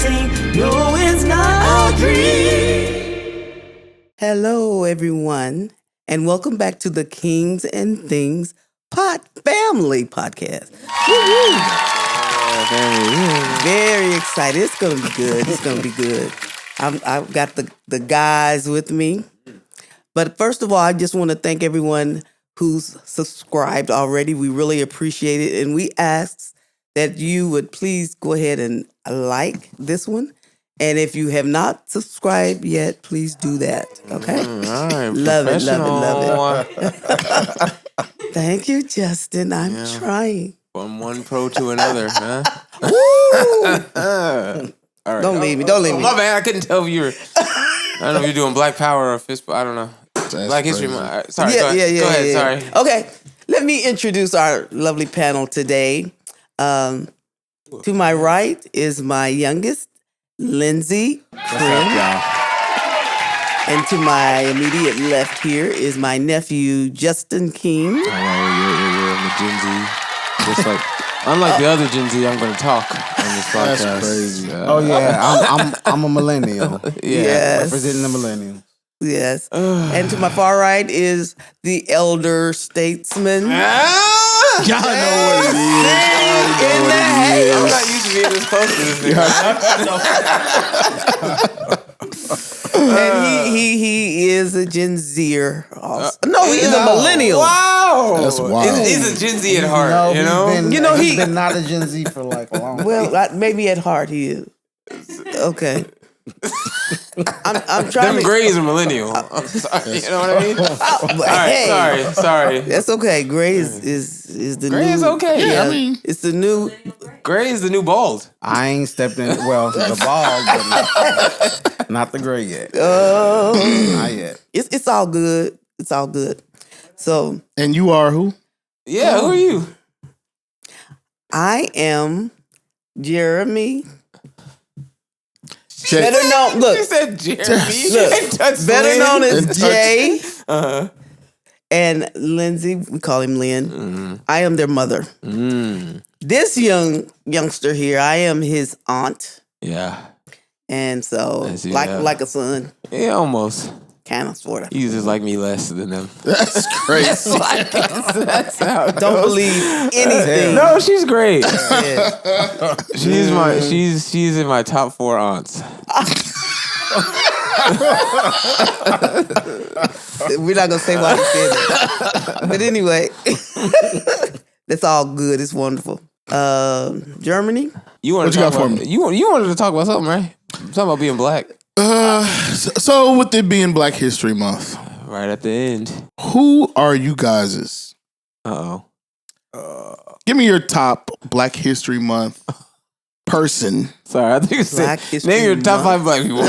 sing. No, it's not a dream. Hello, everyone, and welcome back to the Kings and Things Family Podcast. Woo-hoo. Very excited. It's going to be good. It's going to be good. I've got the guys with me. But first of all, I just want to thank everyone who's subscribed already. We really appreciate it. And we ask that you would please go ahead and like this one. And if you have not subscribed yet, please do that. Okay? All right. Love it. Thank you, Justin. I'm trying. From one pro to another, huh? All right. Don't leave me. Don't leave me. My bad. I couldn't tell if you were. I don't know if you're doing Black Power or Fist. I don't know. That's Black History crazy. Month. Sorry. Yeah, go ahead. Sorry. Okay. Let me introduce our lovely panel today. To my right is my youngest, Lindsey. What's up, y'all? And to my immediate left here is my nephew, Justin King. You're the Gen Z. Just like, unlike the other Gen Z, I'm going to talk on this podcast. That's crazy. I'm a millennial. Yes. Representing the millennial. Yes. And to my far right is the elder statesman. Y'all know what it is. In the I'm not used to being this close to this thing. And he is a Gen Zer. Also. No, he is a millennial. Wow. That's wild. He's a Gen Z at heart, No, you know? he's been not a Gen Z for like a long time. Well, maybe at heart he is. Okay. I'm trying Them to. grays are millennial. I'm sorry, you know what I mean? All right, sorry. That's okay. Gray is the Gray new. is okay. Yeah, I mean, It's the new. Gray is the new bald. I ain't stepped in. Well, the bald, but not the gray yet. Not yet. It's all good. It's all good. So And you are who? Yeah, who are you? I am Jeremy. Jay. Better known. Look. You said Jeremy. Look, better known as And Jay Uh-huh. and Lindsey. We call him Lynn. Mm-hmm. I am their mother. This youngster here, I am his aunt, Yeah. and so I see like that. a son, Yeah, almost. kind of, sort of. You just like me less than them. That's crazy. That's how it Don't goes. believe anything. No, she's great. Yeah. She's in my top 4 aunts. We're not gonna say why he said that, but anyway, that's all good. It's wonderful. Germany. What you got for me? You wanted to talk about something, right? Something about being black. So with it being Black History Month, Right at the end. who are you guys'? Uh-oh. Give me your top Black History Month person. Sorry, I think you Black said History name your top Month. 5 black people.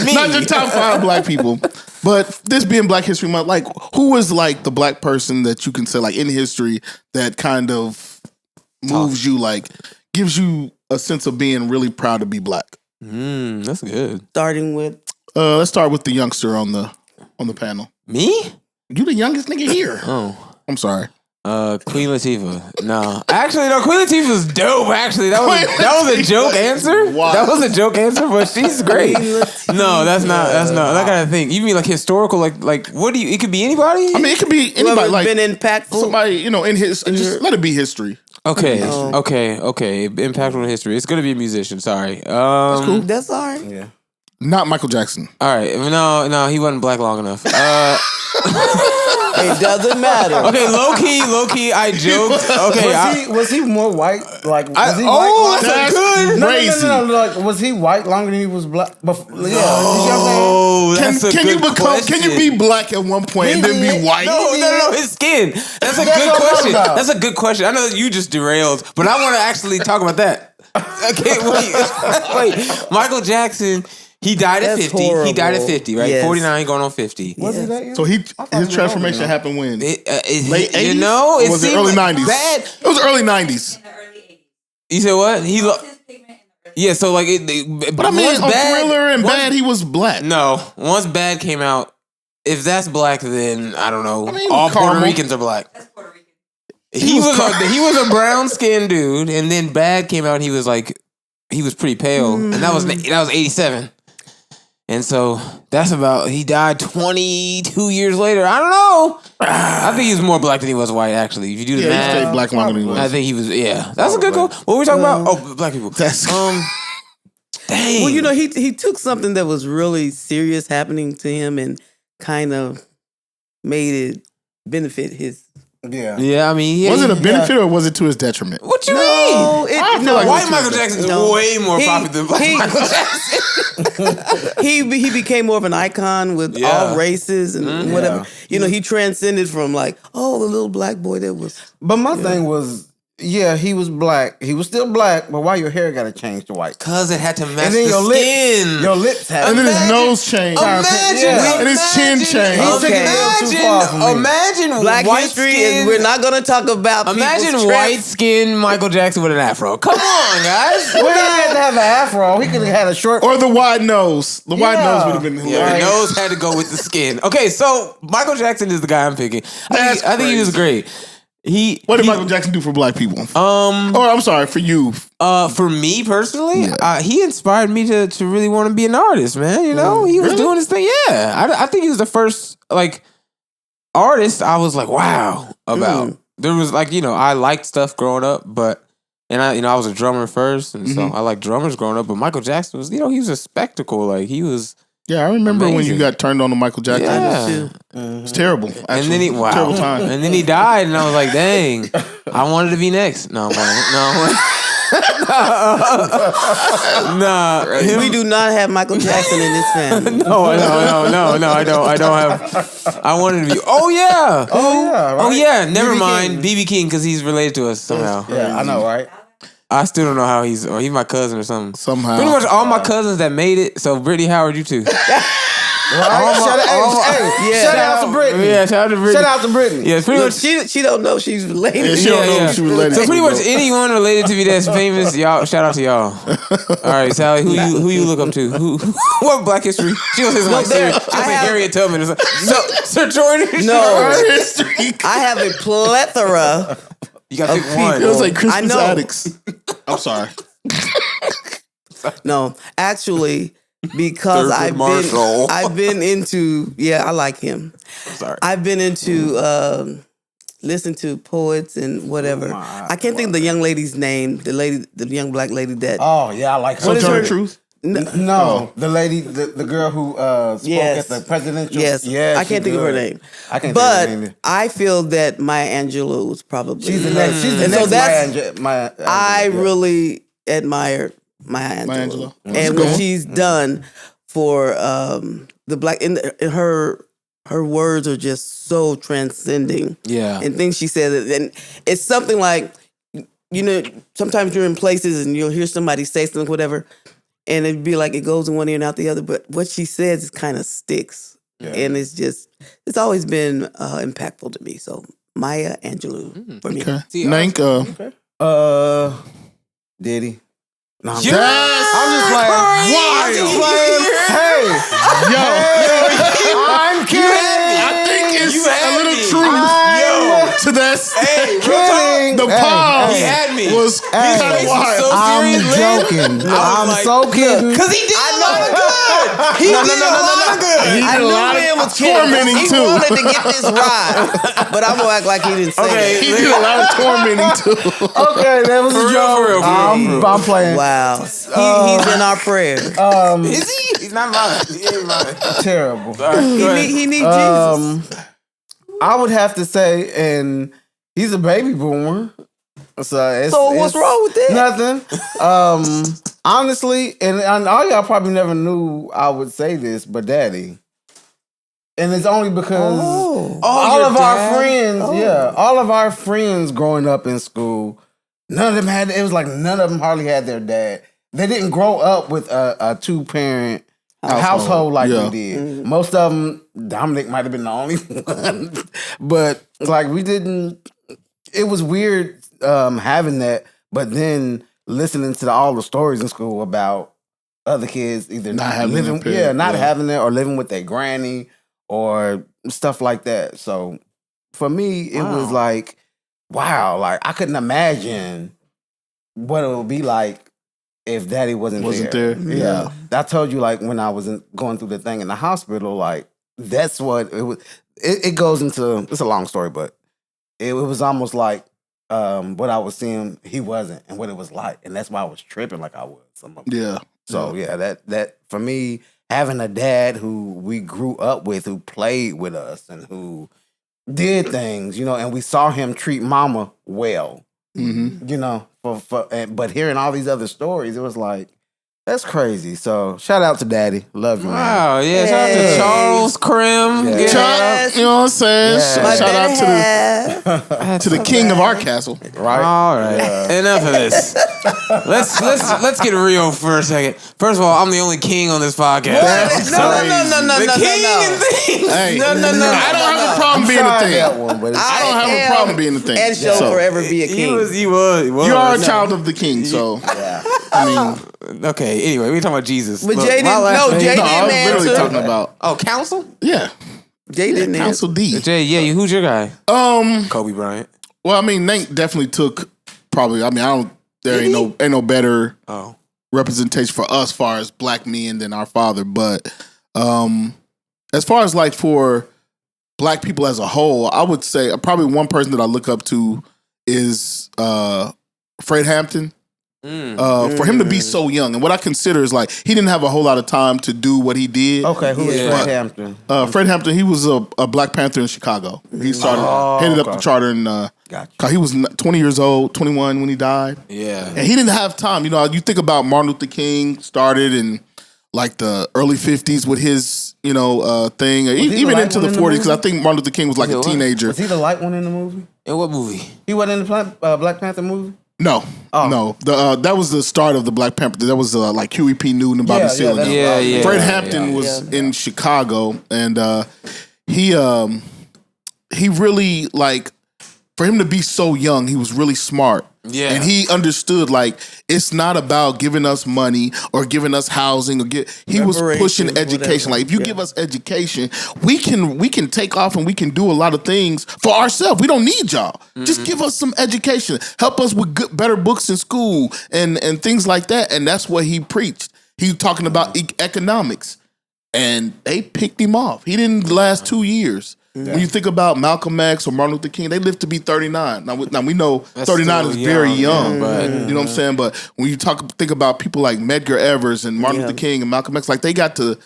Me. Not your top 5 black people, but this being Black History Month, like who is like the black person that you can say like in history that kind of moves you, like gives you a sense of being really proud to be black? That's good. Starting with Let's start with the youngster on the panel. Me? You the youngest nigga here. Oh. I'm sorry. Queen Latifah. No. Actually, no, Queen Latifah's dope, actually. That was a joke answer. Wow. That was a joke answer, but she's great. No, that's not. I gotta think. You mean like historical, like what do you, it could be anybody? I mean, it could be anybody. whoever's Like been impactful. somebody, in his. Just let it be history. Okay. Impactful in history. It's gonna be a musician, sorry. Cool. That's all right. Yeah. Not Michael Jackson. All right. No, he wasn't black long enough. It doesn't matter. Okay, low key, I joked. Okay, Was he more white? Like, was he oh, white? that's a good. Crazy. No. Like, was he white longer than he was black? Yeah, you see what I'm Oh, that's a Can good you question. Can you be black at one point and then be white? No, his skin. That's a That's good what I'm question. talking about. That's a good question. I know that you just derailed, but I want to actually talk about that. Okay, wait. Michael Jackson, he died at That's 50. He died at horrible. 50, right? Yes. 49 going on 50. Was he that young? So his transformation happened when? Late Late 80s? You know, Or was it seemed early like 90s? Bad. It was early 90s. In the early 80s. You said what? He Lost his pigment in the early yeah. So like, But I mean, on Thriller and Bad, he was black. No, once Bad came out, if that's black, then I don't know. I mean, all Puerto caramel. Ricans are black. That's Puerto Rican. He was a brown skinned dude, and then Bad came out. And he was like he was pretty pale, and that was 87. And so that's about, he died 22 years later. I don't know. I think he was more black than he was white, actually. If you do the He math. stayed black longer than he was. I think he was, That's a good call. What were we talking about? Oh, black people. That's Dang. Well, you know, he took something that was really serious happening to him and kind of made it benefit his. Yeah. Yeah, I mean, was it a benefit or was it to his detriment? What you mean? I feel like White it's Michael too Jackson is No. way more popular than black he- Michael Jackson. he became more of an icon with all races and whatever. Yeah. You know, he transcended from like, oh, the little black boy that was. But my thing was, yeah, he was black. He was still black, but why your hair got to change to white? Because it had to match And then the your skin. your lips had. And then his Imagine- nose changed. Yeah. And his chin changed. He took it a little too far for me. Imagine Black white history, skin. and we're not going to talk about. Imagine people's white skin Michael Jackson with an afro. Come on, guys. Well, he didn't have to have an afro. He could have had a short. Or the wide nose. The wide nose would have been Yeah, hilarious. the nose had to go with the skin. Okay, so Michael Jackson is the guy I'm picking. I think he was great. What did Michael Jackson do for black people? Or I'm sorry, for you. For me personally, he inspired me to really want to be an artist, man. You know, he was doing his thing. Yeah, I think he was the first like artist I was like, wow, about. There was like, you know, I liked stuff growing up, I was a drummer first, and so I liked drummers growing up. But Michael Jackson was, you know, he was a spectacle. Like he was. Yeah, I remember when Amazing. you got turned on to Michael Jackson. Yeah. It's terrible. Actually. And then Terrible time. And then he died, and I was like, dang, I wanted to be next. No, I'm playing. No. We do not have Michael Jackson in this family. No, I don't have. I wanted to be. Oh yeah. Oh yeah. Never BB mind. BB King, because he's related to us somehow. Yeah, I know, right? I still don't know how he's my cousin or something. Somehow. Pretty much all my cousins that made it. So Brittany Howard, you too. Shout out to Brittany. Yeah, shout out to Brittany. Shout out to Brittany. Yeah, pretty Look, much. she don't know she's related. Yeah, she don't know if she related So to pretty me, much though. anyone related to me that's famous, y'all. Shout out to y'all. All right, Sally, who you look up to? What Black History? She was his like Harriet Tubman or something. Sir Jordan. No. History. I have a plethora. You got to pick one. It was like Christmas know. Addicts. I'm sorry. No, actually, because Thurgood Marshall. I've been into. Yeah, I like him. I'm sorry. I've been into listen to poets and whatever. I can't think of the young lady's name. The young black lady that. Oh yeah, I like her. What is Sojourner her- Truth? No, the lady, the girl who spoke Yes. at the presidential. Yes, yeah, I can't think of her name. I can't But think of her name. I feel that Maya Angelou was probably. She's the next. She's the And next. so that's. Maya I Angelou, yeah. really admire Maya Maya Angelou Angelou. and what she's done for the black. In her words are just so transcending. Yeah. And things she says, and it's something like, you know, sometimes you're in places and you'll hear somebody say something, whatever, and it'd be like it goes in one ear and out the other. But what she says kind of sticks, and it's always been impactful to me. So Maya Angelou for me. Okay. See, Nank, Diddy. No, I'm You're I'm just playing. I'm just playing. Hey, I'm kidding. I think it's You had a little me. truth to that. Hey, Kidding. The Hey, pause he had me. was His kind face of was wild. so I'm serious, man. joking. I'm like, so kidding. Because he did a lot of good. He did a lot of good. He I did a knew lot man of was kidding. tormenting He too. wanted to get this ride, but I'm gonna act like he didn't say Okay. He did a lot of tormenting too. Okay, that was For a real, joke. for real, for real. I'm playing. that. Wow, he's in our prayer. Is he? He's not mine. He ain't mine. Terrible. All right, go ahead. He needs Jesus. I would have to say, and he's a baby boomer. So What's wrong with that? Nothing. Honestly, and all y'all probably never knew I would say this, but Daddy. And it's only because all your of our dad? friends, all of our friends growing up in school, none of them had. It was like none of them hardly had their dad. They didn't grow up with a 2-parent household like we did. Most of them, Dominic might have been the only one, but like we didn't. It was weird having that, but then listening to all the stories in school about other kids either Not having living, their parent, not yeah. having it, or living with their granny or stuff like that. So for me, it was like, wow, like I couldn't imagine what it would be like if Daddy wasn't there. Yeah. I told you, like, when I was going through the thing in the hospital, like, that's what it was. It goes into, it's a long story, but it was almost like what I was seeing, he wasn't, and what it was like. And that's why I was tripping like I was. Yeah. So, that for me, having a dad who we grew up with, who played with us, and who did things, and we saw him treat mama well, but hearing all these other stories, it was like, that's crazy. So shout out to Daddy. Love you, man. Wow, yeah. Shout out to Charles, Crim. Yeah. Chuck, you know what I'm saying? Yeah. Shout out to the king of our castle. Right? All right. Yeah. Enough of this. Let's get real for a second. First of all, I'm the only king on this podcast. No. The king and things. Hey, No. I don't have a problem being a thing. That one, but I don't have a problem being a thing. And shall forever be a king. He was. You are a child of the king, so I mean, okay. Anyway, we're talking about Jesus. But Look, Jay didn't. No, Jay no, I was didn't literally answer. talking about counsel. yeah, Jay didn't answer. Council D. Jay, yeah. Who's your guy? Kobe Bryant. Well, I mean, Nate definitely took probably. I mean, I don't. There ain't no better representation for us, far as black men than our father. But as far as like for black people as a whole, I would say probably one person that I look up to is Fred Hampton. For him to be so young, and what I consider is like he didn't have a whole lot of time to do what he did. Okay, who is Fred Hampton? Fred Hampton, he was a Black Panther in Chicago. He started headed up the charter, and he was 20 years old, 21 when he died. Yeah, and he didn't have time. You think about Martin Luther King started in like the early 50s with his thing, even into the 40s, because I think Martin Luther King was like a teenager. Was he the light one in the movie? in what movie? He wasn't in the Black Panther movie? No. That was the start of the Black Panther. That was like Huey P. Newton and Bobby Seale. Yeah. Fred Hampton was in Chicago, and he really, like, for him to be so young, he was really smart. Yeah. And he understood, like, it's not about giving us money or giving us housing he was pushing education. Like, if you give us education, we can take off and we can do a lot of things for ourselves. We don't need y'all. Just give us some education. Help us with better books in school and things like that. And that's what he preached. He was talking about economics. And they picked him off. He didn't last 2 years. Yeah. When you think about Malcolm X or Martin Luther King, they lived to be 39. Now we know that's 39 is very young, but you know what I'm saying? But when you think about people like Medgar Evers and Martin Luther King and Malcolm X, like they got to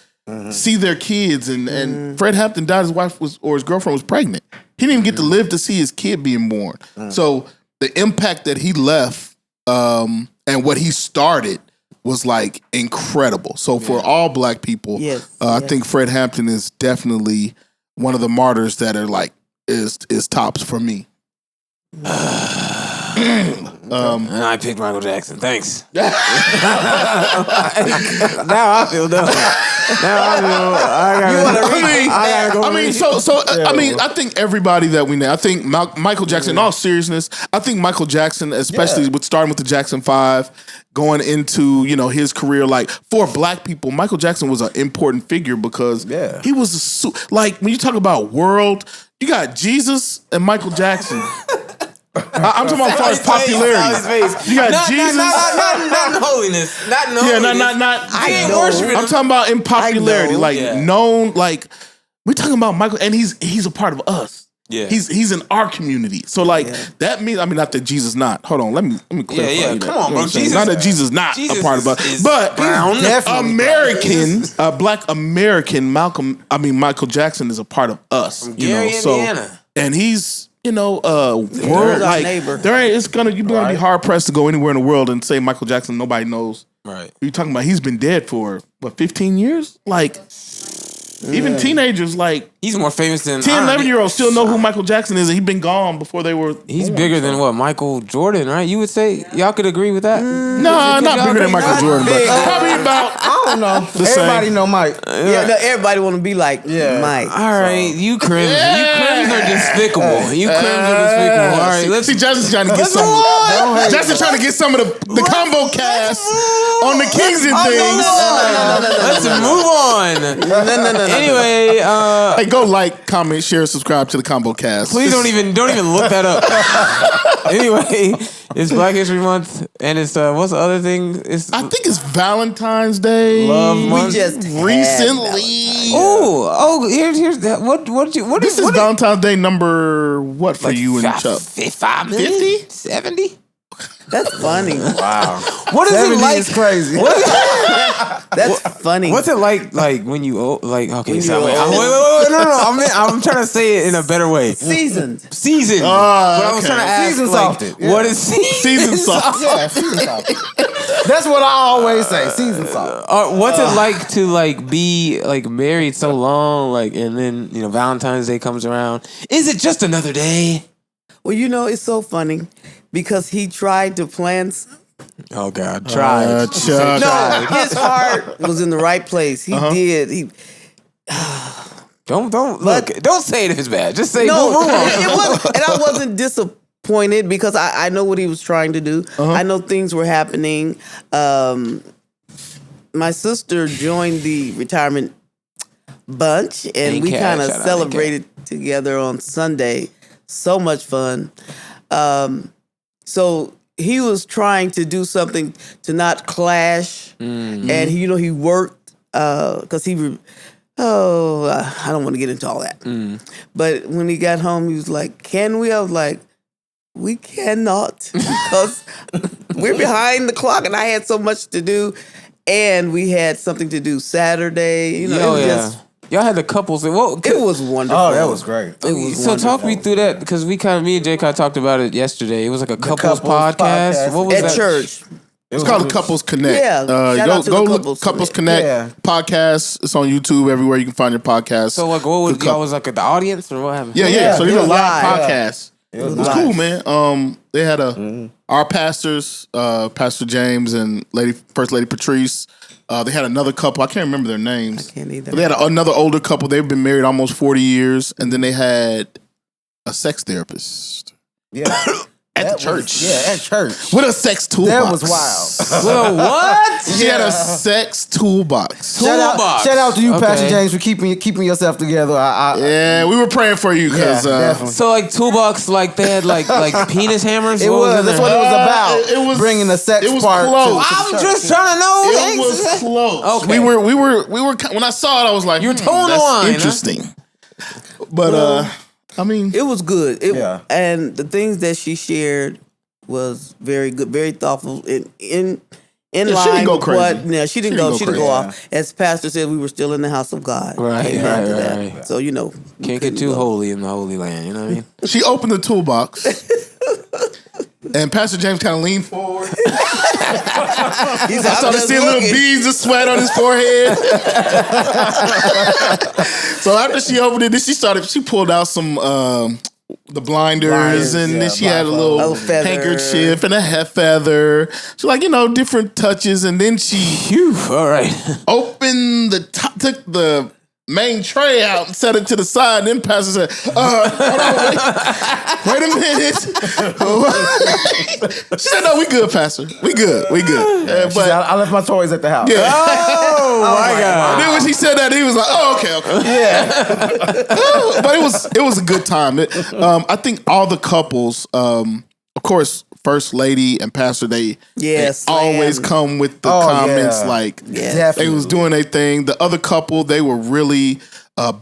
see their kids, and Fred Hampton died, his wife or his girlfriend was pregnant. He didn't even get to live to see his kid being born. So the impact that he left and what he started was like incredible. So for all black people, I think Fred Hampton is definitely one of the martyrs that are like is tops for me. And I picked Michael Jackson. Thanks. Now I feel dumb. I think everybody that we know. I think Michael Jackson. In all seriousness, I think Michael Jackson, especially with starting with the Jackson 5, going into his career, like for black people, Michael Jackson was an important figure because he was like when you talk about world, you got Jesus and Michael Jackson. I'm talking about as far as popularity. You got Jesus, not in holiness, not in holiness. not. I'm talking about in popularity, known. Like we're talking about Michael, and he's a part of us. Yeah, he's in our community. So that means not that Jesus not. Hold on, let me clarify. Yeah. Come on, bro. Jesus, not that Jesus not a part of us, but American, Black American Michael Jackson is a part of us. Indiana. And he's. World like neighbor. You're gonna be hard pressed to go anywhere in the world and say Michael Jackson nobody knows. Right. You're talking about he's been dead for 15 years? Like even teenagers like he's more famous than 10, 11-year-olds still know who Michael Jackson is, and he's been gone before they were He's bigger than what, Michael Jordan, right? You would say y'all could agree with that? No, not bigger than Michael Jordan, but probably about I don't know. Everybody know Mike. Everybody want to be like Mike. All right, you cringe. You cringe are despicable. You crims are despicable. All right, let's see. Justin's trying to get some. Justin's trying to get some of the combo cast on the Kings and things. Let's move on. No. Anyway, Hey, go like, comment, share, subscribe to the combo cast. please don't even look that up. Anyway, it's Black History Month, and it's what's the other thing? I think it's Valentine's Day. Love Month. We just recently. Here's that. What This is Valentine's Day number what for you and Chuck? 5 million? 50? 70? That's funny. Wow. What is it like? Is crazy. That's funny. What's it like when you like? Okay, When so you're wait, old. no. I'm trying to say it in a better way. Seasoned. Season. But I was okay. trying to ask, Season like, salted, yeah. what is season? Season salt. Yeah, season salt. That's what I always say. Season salt. What's it like to like be like married so long, like, and then Valentine's Day comes around? Is it just another day? Well, it's so funny because he tried to plan. Oh God, try. Chuck. No, his heart was in the right place. He did. He Don't say it if it's bad. Just say no. move on. It wasn't, and I wasn't disappointed because I know what he was trying to do. I know things were happening. My sister joined the retirement bunch, and we kind of shout out celebrated together on Sunday. So much fun. So he was trying to do something to not clash, and he worked because I don't want to get into all that. But when he got home, he was like, "Can we?" I was like, "We cannot because we're behind the clock, and I had so much to do, and we had something to do Saturday. It was just." Y'all had the couples. It was wonderful. Oh, that was great. It was So talk wonderful. me through that because me and Jay kind of talked about it yesterday. It was like a couples podcast. What was At that? church. It's called the Couples Connect. Yeah, shout out to go the look Couples Connect podcast. It's on YouTube everywhere you can find your podcast. So like, what was y'all was like at the audience or what happened? Yeah. So these it are was live live. podcasts. It was live. cool, man. They had our pastors, Pastor James and First Lady Patrice. They had another couple. I can't remember their names. I can't either. But they had another older couple. They've been married almost 40 years, and then they had a sex therapist. Yeah. At the church. At church. With a sex toolbox. That was wild. Well, what? She had a sex toolbox. Toolbox. Shout out to you, Okay. Pastor James, for keeping yourself together. Yeah, we were praying for you because definitely. So like toolbox, like they had like penis hammers. It What was. in That's there? what it was about. it was- bringing the sex it was part. close. I'm just trying to know. it was close. Okay. We were when I saw it, I was like, You were towing the that's line, huh? interesting. But I mean, It was good. Yeah. And the things that she shared was very good, very thoughtful. In she line didn't go with crazy. what? Yeah, she didn't go. She didn't crazy. go off. As Pastor said, we were still in the house of God. Right, Amen to right, that. right. So we Can't get couldn't too go. holy in the Holy Land. You know what I mean? she opened the toolbox. And Pastor James kind of leaned forward. He said, I started just seeing little looking. beads of sweat on his forehead. So after she opened it, then she pulled out some the blinders, and then she had a little feather. handkerchief and a head feather. So different touches, and then she Phew. All right. opened the top, took the main tray out and set it to the side. And then Pastor said, hold on, wait a minute. She said, no, we good, Pastor. We good. She said, I left my toys at the house. Yeah. Oh my God. And then when she said that, he was like, "Oh, okay." Yeah, but it was a good time. I think all the couples, of course, First Lady and Pastor, they always slam. come with the Oh, comments yeah. like Definitely. they was doing their thing. The other couple, they were really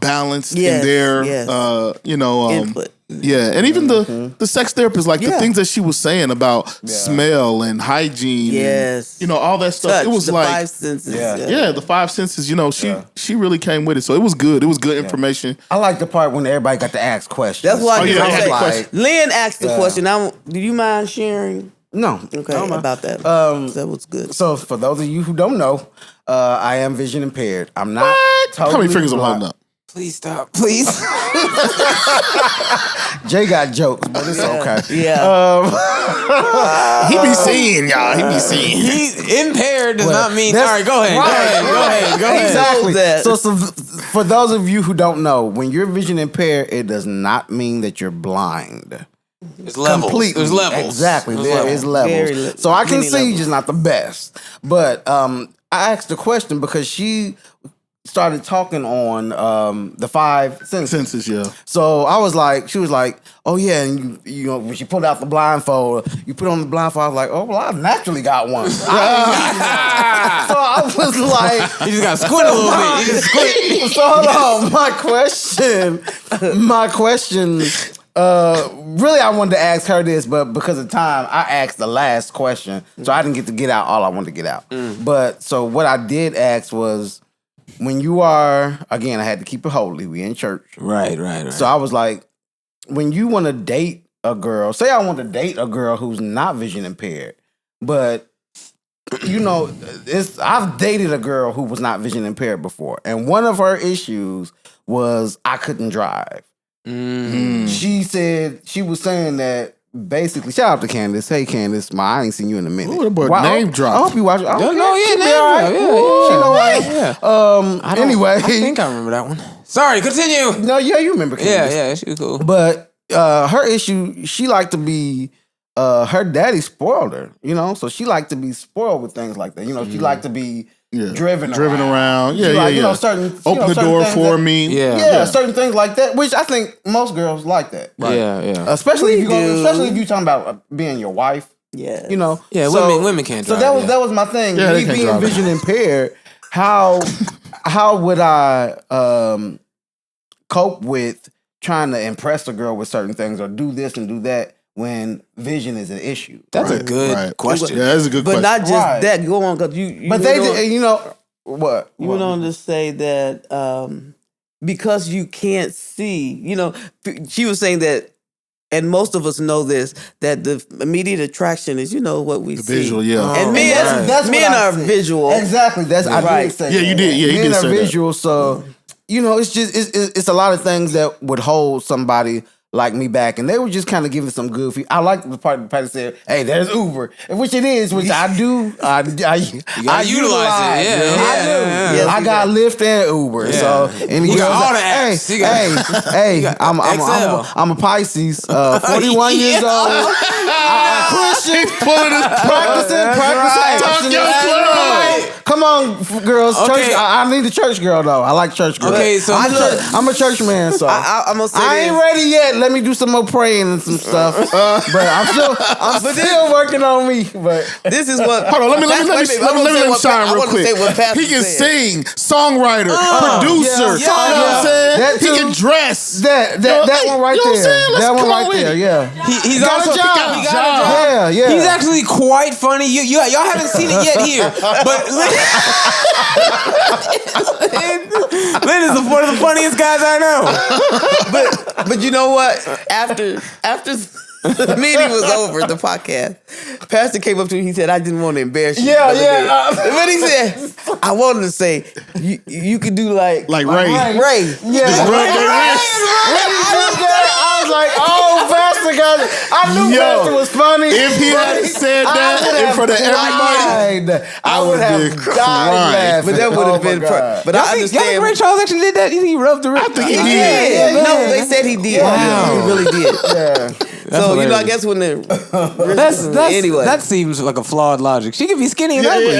balanced Yes, in their, yes. Input. Yeah, and even the sex therapist, like the things that she was saying about smell and hygiene, Yes. and, all that stuff. Touch, It was the like 5 senses. yeah, the 5 senses. She really came with it, so it was good. It was good information. I like the part when everybody got to ask questions. That's why Oh, yeah, I they had say, questions. Lynn asked the question. Do you mind sharing? No. Okay, No, no. about that. That was good. So for those of you who don't know, I am vision impaired. I'm not How many fingers I'm blind. holding up? Please stop, please. Jay got jokes, but it's okay. Yeah. He be seeing y'all. He be seeing. He impaired does not mean. All that's- right, go ahead. Go ahead. Exactly. That. So, for those of you who don't know, when you're vision impaired, it does not mean that you're blind. There's levels. Completely. There's levels. Exactly. There's There is levels. So I can many see levels. just not the best. But I asked the question because she started talking on the 5 senses. Senses, yeah. So I was like, she was like, oh yeah, and you know, when she pulled out the blindfold, you put on the blindfold, I was like, oh well, I naturally got one. So I was like, You just got to squint a little bit. You just squint. so hold on, my question, really I wanted to ask her this, but because of time, I asked the last question, so I didn't get out all I wanted to get out. But so what I did ask was, when you are, again, I had to keep it holy. We in church. Right. So I was like, when you want to date a girl, say I want to date a girl who's not vision impaired, but you know, I've dated a girl who was not vision impaired before, and one of her issues was I couldn't drive. She said, she was saying that basically, shout out to Candace. Hey Candace, I ain't seen you in a minute. Ooh, that boy name drop. I hope you watch it. No, yeah, She know why. Anyway, I think I remember that one. Sorry, continue. No, yeah, you remember Candace. Yeah, she was cool. But her issue, she liked to be, her daddy spoiled her, you know? So she liked to be spoiled with things like that. You know, she liked to be driven around. Yeah, She You know, certain open the certain door things for that, me. Yeah, certain things like that, which I think most girls like that. Right. Yeah. Especially if We you're talking about being your wife. Yeah. You know? Yeah, So- women can't So drive. that was my thing. Yeah, they Me can't being drive. vision impaired, how would I cope with trying to impress a girl with certain things or do this and do that when vision is an issue? That's a good question. Yeah, that's a good But question. not just Right. that. Go on, because you. But went on- you know what? You went on to say that because you can't see, you know, she was saying that, and most of us know this, that the immediate attraction is, you know, what we see. visual, yeah. And men, That's men what I are said. visual. Exactly. That's I Right. did say Yeah, that. you did. Yeah, you Men did are say that. visual, so you know, it's just it's a lot of things that would hold somebody like me back, and they were just kind of giving some goofy. I like the part that Patty said, "Hey, there's Uber," which it is, which I do. I utilize it. Yeah, I do. yeah. Yes, I you got Lyft and Uber, so any You got girls all that- the apps. You got- hey, XL. I'm a Pisces, 41 years old. I'm Christian, practicing. Come on, girls. Okay. Church. I need a church girl though. I like church girls. Okay, so I'm a church man, so I'm gonna say I ain't this. ready yet. Let me do some more praying and some stuff. But I'm still working on me. But This is what. Hold on, let me shine real quick. He can say. sing, songwriter, producer. yeah, You know what I'm saying? That He too. can dress. that one right you know what I'm there. saying? Let's That one come right on with there. it. Yeah. he's Got also a job. he got a job. Yeah. He's actually quite funny. Y'all haven't seen it yet here, but Lynn is one of the funniest guys I know. But you know what? After the meeting was over, the podcast, Pastor came up to me. He said, "I didn't want to embarrass you." Yeah. But he said, "I wanted to say you could do like Ray. Ray." Yeah. Just rub their wrist. I was like, oh, Pastor got it. I knew Yo, Pastor was funny. If he had said that in front of everybody, I would have crying. died laughing. But that would have been. But I Y'all think understand. Ray Charles actually did that? You think he rubbed the wrist? I think he Yeah, did. Yeah, no, yeah. they said he did. Wow. He really did. Yeah. So you know, I hilarious. guess when the That's anyway. That seems like a flawed logic. She could be skinny and ugly.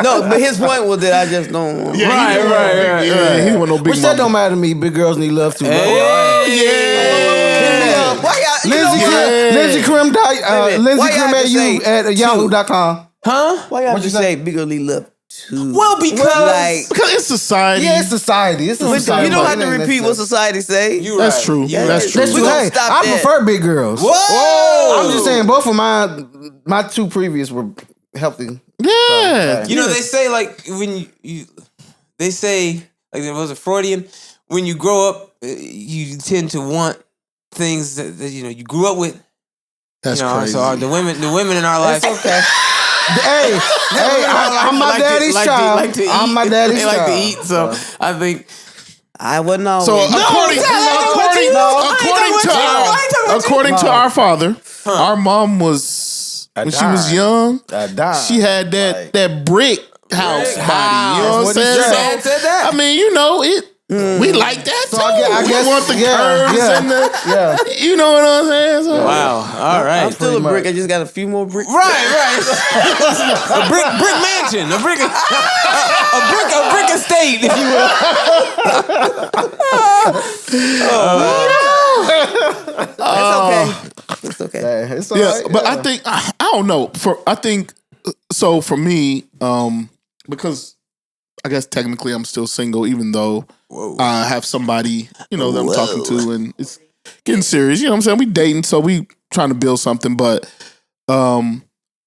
No, but his point was that I just don't. Want Yeah, Yeah, he wasn't no big Which that mama. don't matter to me. Big girls need love too. Why y'all? Lindsey Crim, minute. Lindsey Why y'all Crim have at to you say at yahoo.com. Huh? Why y'all just say biggerly love too? Well, because like Because it's society. Yeah, it's society. It's a but society. you don't have to repeat what society say. That's true. That's true. That's We true. gonna Hey, stop I that. prefer big girls. Whoa! I'm just saying, both of my two previous were healthy. Yeah. You know, they say like when they say like there was a Freudian. When you grow up, you tend to want things that you know you grew up with. That's You know, crazy. so the women in our lives. Okay. I'm my daddy's child. I'm my daddy's child. They like to eat, so I think I wasn't always. So according to our father, our mom was when she was young. She had that brick house body. You know what I'm saying? Dad said that. I mean, you know it. We like that too. I guess, we want the curves and the. You know what I'm saying? So, wow. All right. I'm still a brick. I just got a few more bricks. Right. a brick mansion, a brick estate, if you will. It's okay. It's all yeah, right. but I think I don't know. For me, because I guess technically I'm still single, even though I have somebody that I'm talking to, and it's getting serious. You know what I'm saying? We dating, so we trying to build something. But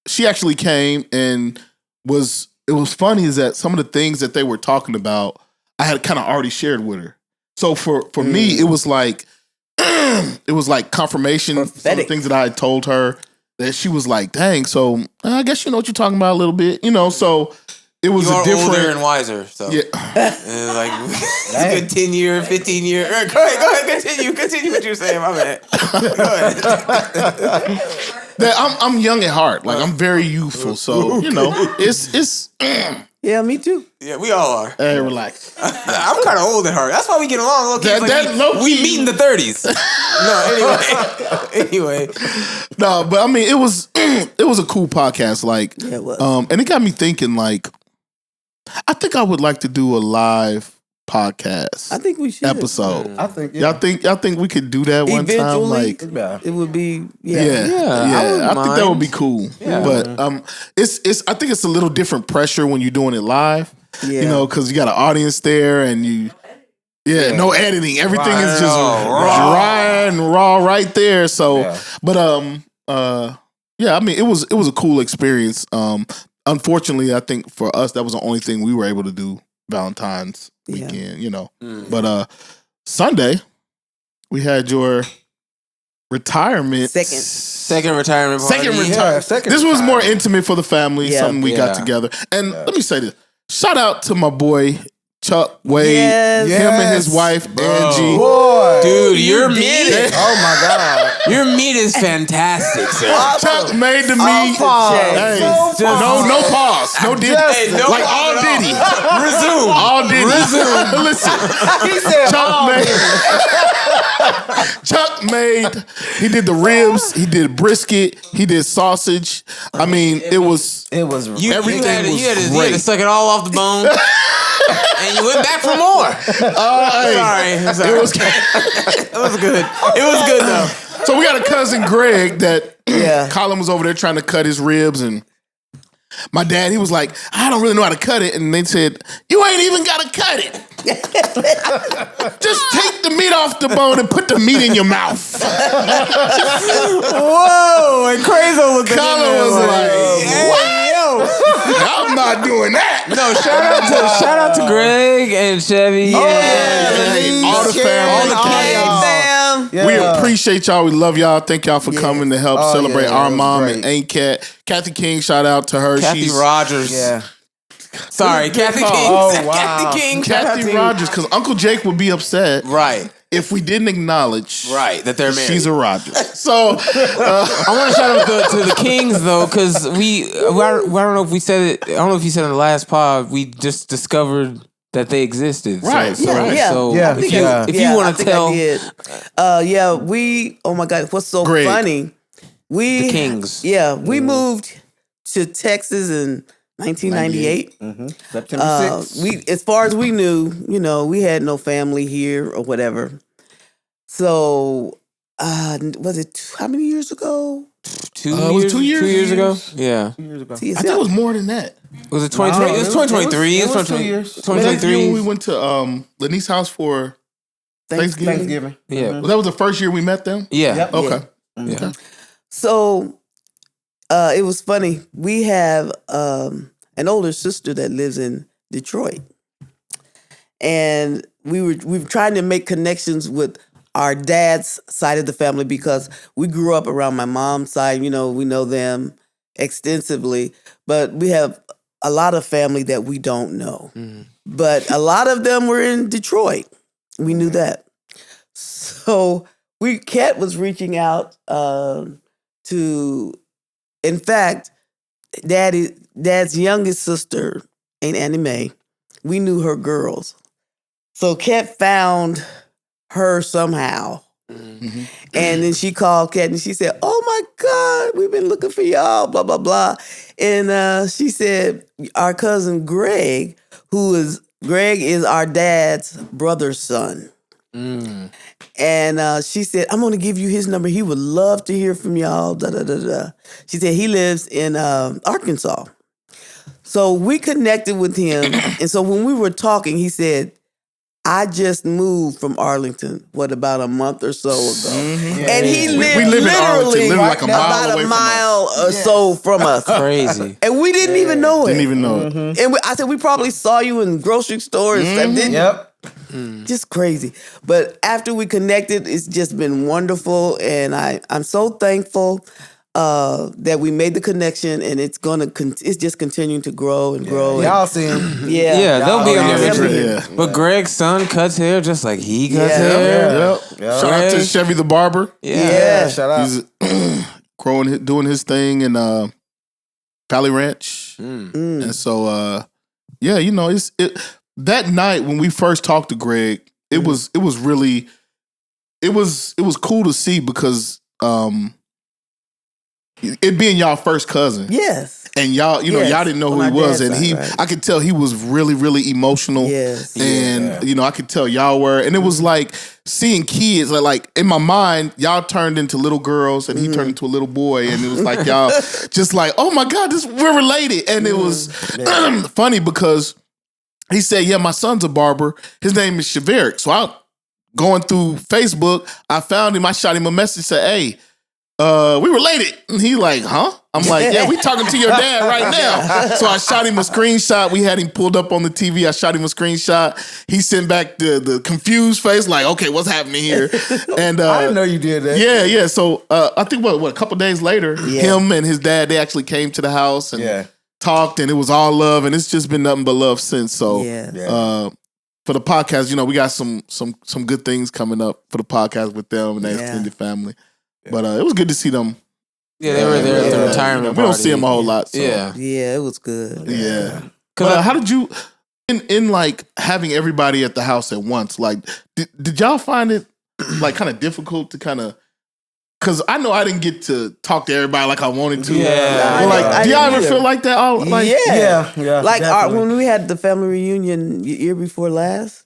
she actually came and it was funny is that some of the things that they were talking about, I had kind of already shared with her. So for me, it was like confirmation. Some of the things that I had told her that she was like, dang, so I guess you know what you're talking about a little bit, so it was You're a different older and wiser, so yeah. Like it's a good 10-year, 15-year. Go ahead, continue what you're saying. My bad. Go ahead. That I'm young at heart, like I'm very youthful, so it's Yeah, me too. Yeah, we all are. hey, relax. I'm kind of old at heart. That's why we get along. We meet in the 30s. No, anyway. No, but I mean, it was a cool podcast. Like, Yeah, it was. And it got me thinking. Like, I think I would like to do a live podcast. I think we should. Episode. I think Y'all think we could do that one time? Eventually, Like, it would be. yeah. I I think that would be cool. Yeah. But it's I think it's a little different pressure when you're doing it live. Yeah. Because you got an audience there and you. Yeah, no editing. Everything is just dry and raw right there. So, but I mean, it was a cool experience. Unfortunately, I think for us, that was the only thing we were able to do Valentine's weekend. But Sunday, we had your retirement. Second retirement party. This was more intimate for the family. Yeah. Something we got together. And let me say this: shout out to my boy Chuck Wade, Yes. him and his wife Angie. Boy. Dude, your meat. Oh my God. Your meat is fantastic, sir. Chuck made the meat. Hey, no pause, no Diddy. Hey, no like pause all at all. Diddy. Resume. All Diddy. Listen, He said, Chuck made. He did the ribs. He did brisket. He did sausage. I mean, it was You everything had was you had great. to suck it all off the bone. And you went back for more. Sorry. It was. It was good. It was good though. So we got a cousin Greg that Yeah. Colin was over there trying to cut his ribs, and my dad, he was like, I don't really know how to cut it. And they said, you ain't even got to cut it. Just take the meat off the bone and put the meat in your mouth. Whoa! And Crazo was Colin was like, I'm not doing that. No, shout out to Greg and Chevy. All the family. We appreciate y'all. We love y'all. Thank y'all for coming to help celebrate our mom and Aunt Cat. Kathy King, shout out to her. Kathy Rogers. Yeah. Sorry, Kathy King. Oh, wow. Kathy King. shout out to Kathy you. Rogers, because Uncle Jake would be upset Right. if we didn't acknowledge That they're married. she's a Rogers. So I want to shout out to the Kings though, because I don't know if we said it. I don't know if you said in the last pod. We just discovered that they existed. Right. So Yeah. if you want to tell we. Oh my God, what's so Greg. funny? the Kings. Yeah, we moved to Texas in 1998. September 6th. As far as we knew, we had no family here or whatever. So, was it how many years ago? 2 it was 2 years? 2 years ago. Yeah. See, I think it was more than that. Was it 2020? It was 2023. It was 2 years. That year 2023. we went to Lanice's house for Thanksgiving. Yeah. That was the first year we met them? Yeah. Yep. Okay. Yeah. So, it was funny. We have an older sister that lives in Detroit, and we were trying to make connections with our dad's side of the family because we grew up around my mom's side. We know them, extensively, but we have a lot of family that we don't know. But a lot of them were in Detroit. We knew that. So Kat was reaching out to, in fact, Dad's youngest sister, Aunt Annie Mae. We knew her girls. So Kat found her somehow. And then she called Kat and she said, "Oh my God, we've been looking for y'all, blah, blah, blah." And she said, our cousin Greg is our dad's brother's son. And she said, "I'm going to give you his number. He would love to hear from y'all, da, da, da, da." She said he lives in Arkansas. So we connected with him. And so when we were talking, he said, "I just moved from Arlington, about a month or so ago." And he lived we live in Arlington, literally like a mile about away a from mile or so from us. Crazy. And we didn't even know it. Didn't even know it. And I said, we probably saw you in grocery stores. Yep. Just crazy. But after we connected, it's just been wonderful. And I'm so thankful that we made the connection, and it's just continuing to grow and grow. Y'all see him. Yeah, they'll be on your they'll be- picture. But Greg's son cuts hair just like he cuts hair. Yep. Shout out to Chevy the barber. Yeah, shout out. He's doing his thing in Valley Ranch. And so it's that night when we first talked to Greg, it was really cool to see because it being y'all first cousin. Yes. And y'all didn't know who he was. And I could tell he was really, really emotional. Yes. And, I could tell y'all were. And it was like seeing kids, like in my mind, y'all turned into little girls and he turned into a little boy. And it was like y'all just like, oh my God, we're related. And it was funny because he said, "Yeah, my son's a barber. His name is Shaverick." So I going through Facebook, I found him. I shot him a message, said, "Hey, we related." And he like, "Huh?" I'm like, "Yeah, we talking to your dad right now." So I shot him a screenshot. We had him pulled up on the TV. I shot him a screenshot. He sent back the confused face, like, "Okay, what's happening here?" And I didn't know you did that. Yeah. So I think a couple days later, him and his dad, they actually came to the house and talked, and it was all love, and it's just been nothing but love since. So for the podcast, we got some good things coming up for the podcast with them and their extended family. But it was good to see them. Yeah, they were there at the retirement We don't party. see them a whole lot. So. Yeah, it was good. Yeah. How did you, in like having everybody at the house at once, like, did y'all find it like kind of difficult to kind of, because I know I didn't get to talk to everybody like I wanted to. Yeah. But do y'all ever feel like that? Yeah. Like when we had the family reunion year before last,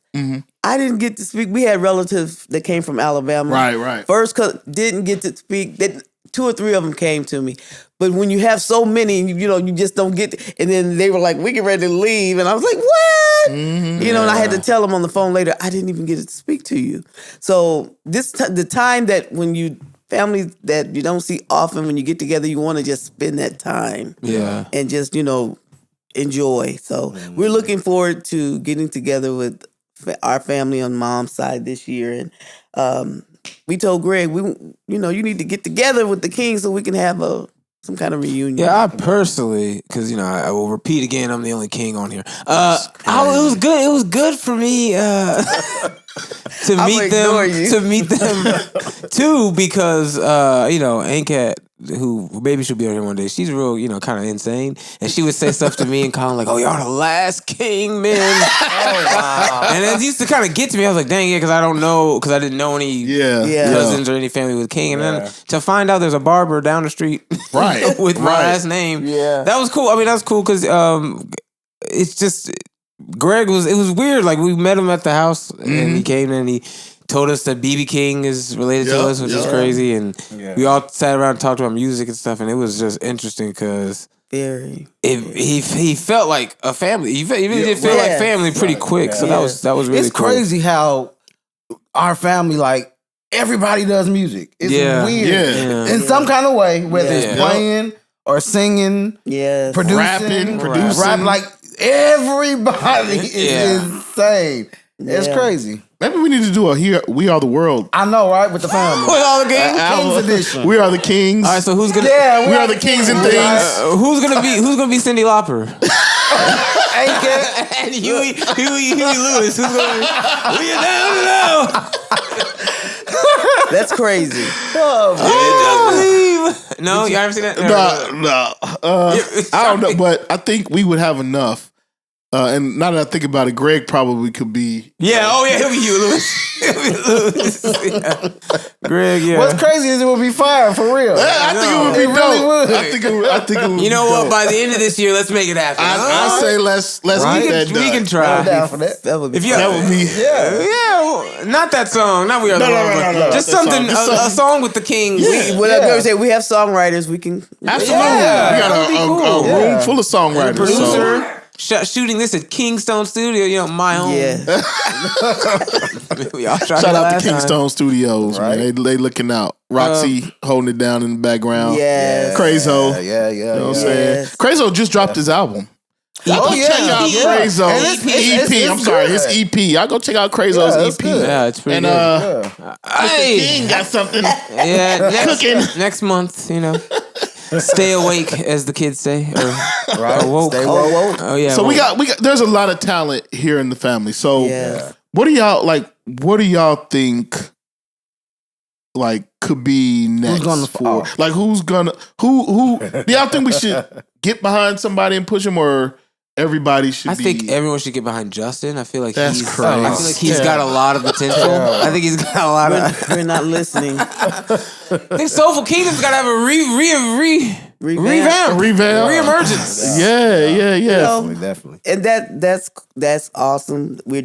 I didn't get to speak. We had relatives that came from Alabama. Right. First, didn't get to speak. 2 or 3 of them came to me. But when you have so many, you just don't get. And then they were like, "We get ready to leave," and I was like, "What?" And I had to tell them on the phone later, I didn't even get to speak to you. So the time that when you families that you don't see often, when you get together, you want to just spend that time. Yeah. And just enjoy. So we're looking forward to getting together with our family on mom's side this year, and we told Greg, you need to get together with the King so we can have some kind of reunion. Yeah, I personally, because I will repeat again, I'm the only king on here. It was good. It was good for me to meet them too, because Aunt Kat, who maybe she'll be on here one day, she's real, kind of insane, and she would say stuff to me and kind of like, "Oh, y'all the last king men." Oh wow! And it used to kind of get to me. I was like, "Dang it," because I didn't know any cousins or any family with king, and then to find out there's a barber down the street, with my last name, that was cool. I mean, that's cool because it's just Greg it was weird. Like we met him at the house, and he came in and he told us that BB King is related to us, which is crazy. And we all sat around and talked about music and stuff. And it was just interesting because he felt like a family. He really did feel like family pretty quick. So that was really cool. It's crazy how our family, like, everybody does music. It's weird. In some kind of way, whether it's playing or singing, producing, rapping. Like, everybody is insane. It's crazy. Maybe we need to do a here. We are the world. I know, right? With the family. With all the kings. Kings edition. We are the kings. All right, so who's gonna? Yeah, we are the kings and things. Who's gonna be Cyndi Lauper? Ain't And Huey Lewis. Who's gonna be? We are down low. That's crazy. Oh, just believe. No, you haven't seen that? No. I don't know, but I think we would have enough. And now that I think about it, Greg probably could be. Yeah. Oh yeah, he'll be Huey Lewis. Yeah. Greg. Yeah. What's crazy is it would be fire for real. I think it would be dope. really would. I think it would. You know be what? dope. By the end of this year, let's make it happen. I say let's Right? get that done. We can try. I'm down for that. That would be. If you, fun. That would be. yeah, not that song. Not we are. No, the no, World, no, but no, no, just that something. song. Just A song with the Kings. Yeah. What I say, we have songwriters. We can. Absolutely. Yeah, We got that would be cool. a room full of songwriters. Producer. Shooting this at Kingstone Studio, my home. Yeah. We all tried Shout that out last to Kingstone time. Studios, man. They looking out. Roxy holding it down in the background. Yes. Crazo. Yeah. You know what I'm saying? Yes. Crazo just dropped his album. Oh, Check out Crazo And it's EP. I'm sorry, good. his EP. I go check out Crazo's Yeah, it's EP. good. Yeah, it's pretty And good. Mr. King got something. Yeah, cooking. next month, stay awake, as the kids say, Right. or woke. Stay woke. Oh yeah. So woke. we got. There's a lot of talent here in the family. So Yeah. what do y'all like? What do y'all think? Like could be next gonna for fall? like who's gonna who do y'all think we should get behind somebody and push them, or everybody should I be? think everyone should get behind Justin. I feel like That's he's. crazy. I feel like he's Yeah. got a lot of potential. I think he's got a lot of. We're not listening. I think Soulful Kingdom's got to have a revamp, reemergence. Yeah. Definitely. And that's awesome. We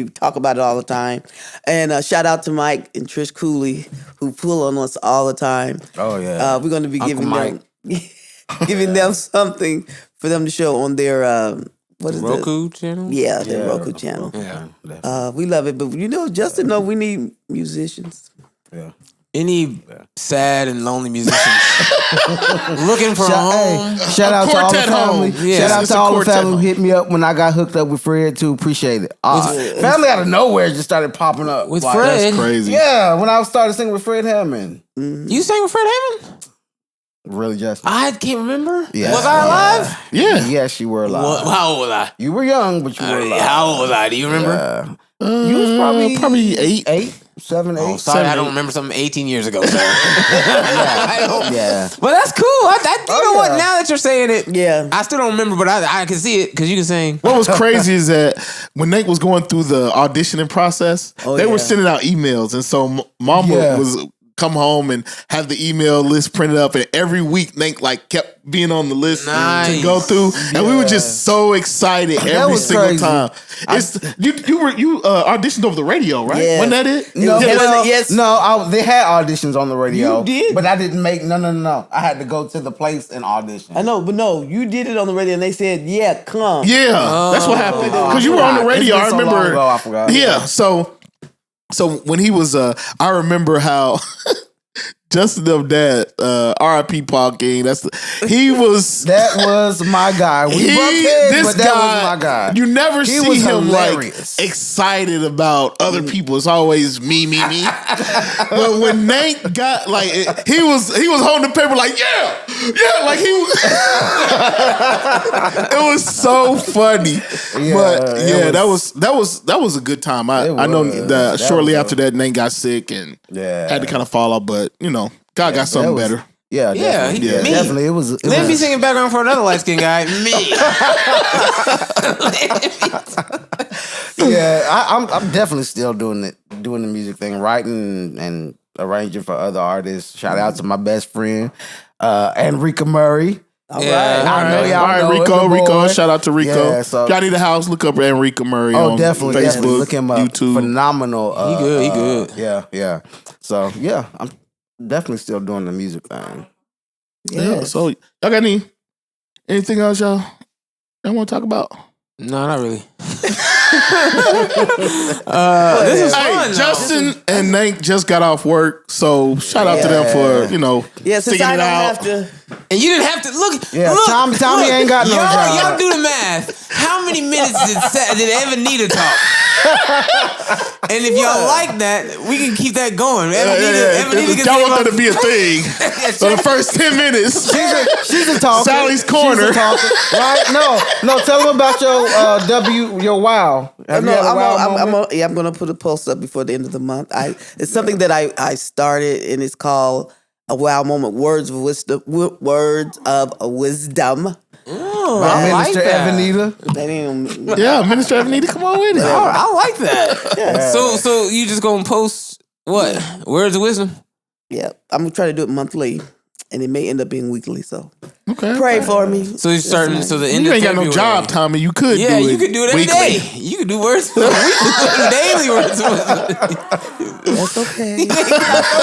talk about it all the time. And shout out to Mike and Trish Cooley who pull on us all the time. Oh yeah. We're going to be Uncle giving them something for them to show on their what is Roku channel. Yeah, the Roku channel. Yeah. We love it, but Justin, know we need musicians. Yeah. Any sad and lonely musicians looking for a home. Shout out to all the quartet family. home. Yeah. Shout out It's to a all the quartet family who home. hit me up when I got hooked up with Fred too. Appreciate it. Family out of nowhere just started popping up With like, Fred. That's crazy. Yeah, when I started singing with Fred Hammond. You sang with Fred Hammond? Really, Justin? I can't remember. Yeah. Was I alive? Yeah. Yes, you were alive. How old was I? You were young, but you were alive. How old was I? Do you remember? You was probably 8. 7, 8. Oh, sorry, I don't remember something 18 years ago, sir. I don't. Yeah. But that's cool. You know what? yeah. Now that you're saying it, Yeah. I still don't remember, but I can see it because you can sing. What was crazy is that when Nate was going through the auditioning process, they were sending out emails, and so Mama was come home and have the email list printed up, and every week Nate kept being on the list to go through, and we were just so excited every was single crazy. time. It's you auditioned over the radio, right? Yes. Wasn't that it? No, Yes. they had auditions on the radio. You did? But I didn't make, no. I had to go to the place and audition. I know, but no, you did it on the radio, and they said, "Yeah, come." Yeah, that's what happened because you were on the radio. It's I been so long remember. ago, I forgot. Yeah, so when he was, I remember how Justin of dad, R.I.P. Paul King. He was. That was my guy. We bumped heads, but that was my guy. You never see was him hilarious. excited about other people. It's always me. But when Nate got he was holding the paper it was so funny. Yeah, that was a good time. I know that shortly after that Nate got sick and had to kind of fall off, but God got something better. Yeah, Yeah, definitely. me. Definitely. It was. Let me singing background for another light skinned guy. Me. Yeah, I'm definitely still doing the music thing, writing and arranging for other artists. Shout out to my best friend, Enrica Murray. Yeah, I know y'all All right, know Rico. Shout out to Rico. Yeah, so- if y'all need a house, look up Enrica Murray on definitely. Facebook, Look him up. YouTube. Phenomenal. He good. Yeah. So yeah, I'm definitely still doing the music thing. Yeah. So y'all got anything else y'all want to talk about? No, not really. This is Hey, fun. Justin and Nate just got off work, so shout out to them for Yeah, since sticking I it don't out. have to. And you didn't have to look. Yeah, look, Tommy ain't got no job. Y'all do the math. How many minutes did Evenita talk? And if y'all like that, we can keep that going. Evenita can Y'all say want that about- to be a thing. So the first 10 minutes, She's a talker. Sally's corner. She's a talker, right? No. Tell them about your wow. Have you had a wow moment? I'm gonna put a post up before the end of the month. It's something that I started, and it's called a wow moment. Words of wisdom. Words of wisdom. By I like Minister that. Evenita. That ain't, Yeah, Minister Evenita, come on with it. I like that. So you just gonna post what? Words of wisdom? yeah, I'm gonna try to do it monthly, and it may end up being weekly. So Okay. pray for me. So you're starting. So the end You of ain't got no February. job, Tommy. You could do Yeah, it. you could do it every weekly. day. You could do words of wisdom. Daily words of wisdom. That's okay.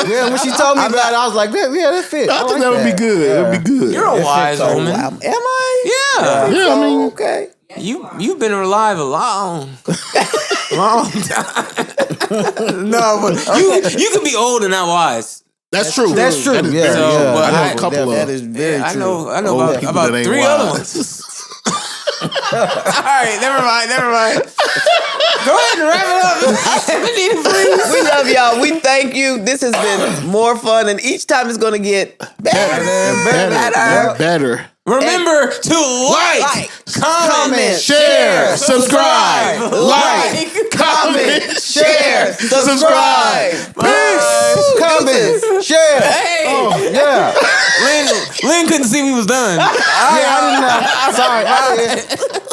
Yeah, when she told me about it, I was like, yeah, that fit. I think that would be good. It would be good. You're a wise Oh, woman. wow. Am I? Yeah. Yeah, I mean, Okay. You've been alive a long time. No, but you can be old and not wise. that's true. That's true. Yeah, So, yeah. but I know I- a couple That of is very I true. know old people about that ain't 3 wise. other ones. All right, never mind. Go ahead and wrap it up. Evenita, please. We love y'all. We thank you. This has been more fun, and each time it's going to get better and Better. Remember to like, comment, Share, subscribe, like, comment, share, subscribe. Peace. Comment, share. Hey, Yeah. Lynn couldn't see we was done. Yeah, I didn't know. Sorry.